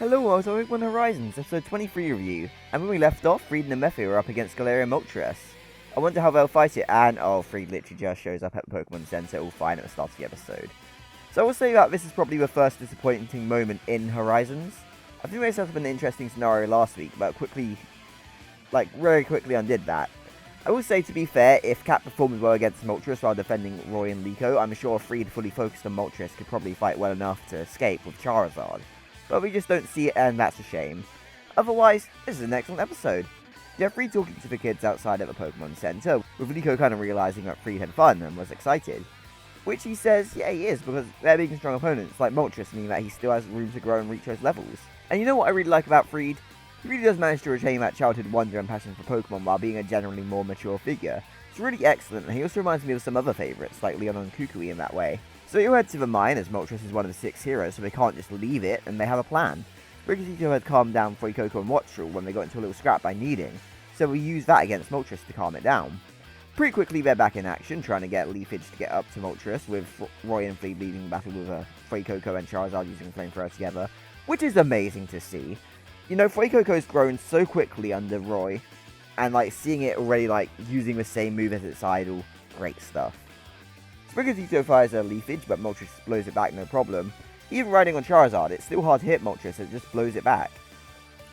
Hello, welcome to Pokemon Horizons, episode 23 review. And when we left off, Freed and Mephi were up against Galarian Moltres. I wonder how they'll fight it, and Freed literally just shows up at the Pokemon Center all fine at the start of the episode. So I will say that this is probably the first disappointing moment in Horizons. I think they set up an interesting scenario last week, but very quickly undid that. I will say, to be fair, if Cap performed well against Moltres while defending Roy and Liko, I'm sure Freed fully focused on Moltres could probably fight well enough to escape with Charizard. But we just don't see it, and that's a shame. Otherwise, this is an excellent episode. You have Freed talking to the kids outside at the Pokemon Center, with Liko kind of realizing that Freed had fun and was excited. Which he says, yeah, he is, because they're being strong opponents, like Moltres, meaning that he still has room to grow and reach those levels. And you know what I really like about Freed? He really does manage to retain that childhood wonder and passion for Pokemon while being a generally more mature figure. It's really excellent, and he also reminds me of some other favourites, like Leon and Kukui in that way. So you head to the mine, as Moltres is one of the 6 heroes, so they can't just leave it, and they have a plan. Sprigatito had calmed down Fuecoco and Wattrel when they got into a little scrap by Kneading, so we use that against Moltres to calm it down. Pretty quickly they're back in action, trying to get Leafage to get up to Moltres, with Roy and Freed leading the battle with Fuecoco and Charizard using Flamethrower together, which is amazing to see. You know, Fuecoco's grown so quickly under Roy, and seeing it already using the same move as its idol, great stuff. Sprigatito fires a Leafage, but Moltres blows it back no problem. Even riding on Charizard, it's still hard to hit Moltres, so it just blows it back.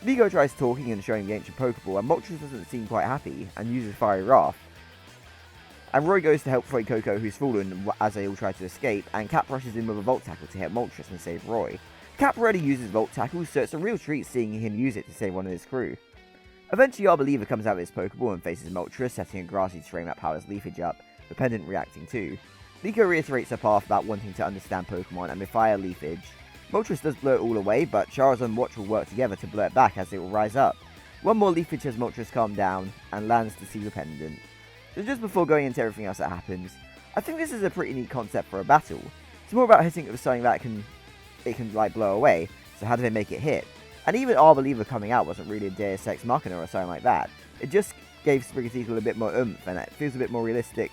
Liko tries talking and showing the ancient Pokeball, and Moltres doesn't seem quite happy, and uses Fiery Wrath. And Roy goes to help Fuecoco, who's fallen as they all try to escape, and Cap rushes in with a Volt Tackle to hit Moltres and save Roy. Cap already uses Volt Tackle, so it's a real treat seeing him use it to save one of his crew. Eventually Arboliva comes out with his Pokeball and faces Moltres, setting a Grassy Terrain that powers Leafage up, with Pendant reacting too. Liko reiterates her path about wanting to understand Pokemon, and they fire Leafage. Moltres does blow it all away, but Charizard and Wattrel work together to blow it back as it will rise up. One more Leafage has Moltres calm down, and lands to see the Pendant. So just before going into everything else that happens, I think this is a pretty neat concept for a battle. It's more about hitting it with something that it can blow away, so how do they make it hit? And even Arboliva coming out wasn't really a Deus Ex Machina or something like that. It just gave Sprigatito a bit more oomph, and it feels a bit more realistic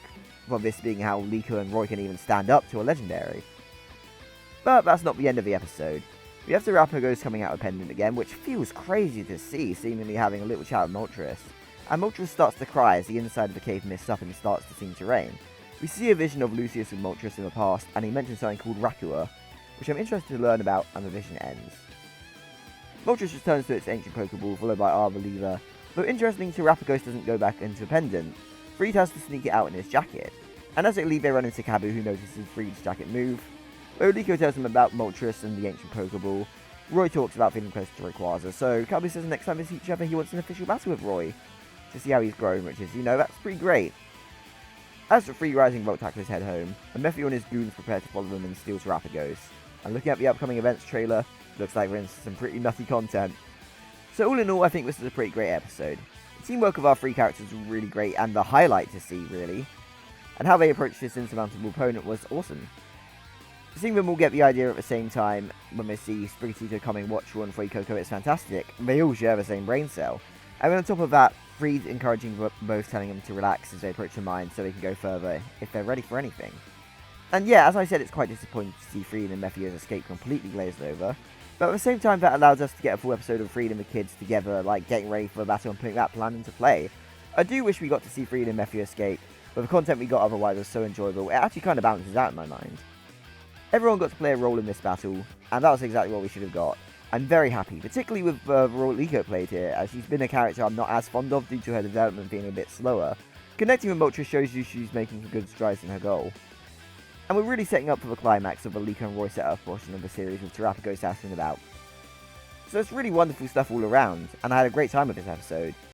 for this being how Liko and Roy can even stand up to a legendary. But that's not the end of the episode. We have the Terrapagos coming out of Pendant again, which feels crazy to see, seemingly having a little chat with Moltres. And Moltres starts to cry as the inside of the cave mists up and starts to seem to rain. We see a vision of Lucius and Moltres in the past, and he mentions something called Rakua, which I'm interested to learn about, and the vision ends. Moltres returns to its ancient Pokeball, followed by Arboliva, though interesting, Terrapagos doesn't go back into Pendant. Freed has to sneak it out in his jacket, and as they leave they run into Kabu, who notices Freed's jacket move. Liko tells him about Moltres and the ancient Pokeball. Roy talks about feeling close to Rayquaza, so Kabu says next time they see each other he wants an official battle with Roy, to see how he's grown, which is, that's pretty great. As for Freed rising Volt Tacklers head home, and Mephi and his goons prepare to follow them and steal Terrapagos. And looking at the upcoming events trailer, looks like we're in some pretty nutty content. So all in all, I think this is a pretty great episode. The teamwork of our 3 characters was really great, and the highlight to see, really. And how they approached this insurmountable opponent was awesome. Seeing them all get the idea at the same time, when they see Sprigatito coming, Wattrel and Fuecoco, it's fantastic. They all share the same brain cell. And then on top of that, Freed encouraging both, telling them to relax as they approach the mine so they can go further if they're ready for anything. And yeah, as I said, it's quite disappointing to see Freed and Mephi's escape completely glazed over. But at the same time, that allows us to get a full episode of Freed and the kids together, getting ready for the battle and putting that plan into play. I do wish we got to see Freed and Mephi escape, but the content we got otherwise was so enjoyable, it actually kind of balances out in my mind. Everyone got to play a role in this battle, and that was exactly what we should have got. I'm very happy, particularly with the role Liko played here, as she's been a character I'm not as fond of due to her development being a bit slower. Connecting with Moltres shows you she's making some good strides in her goal. And we're really setting up for the climax of the Liko and Roy setup portion of the series with Terrapagos asking about. So it's really wonderful stuff all around, and I had a great time with this episode.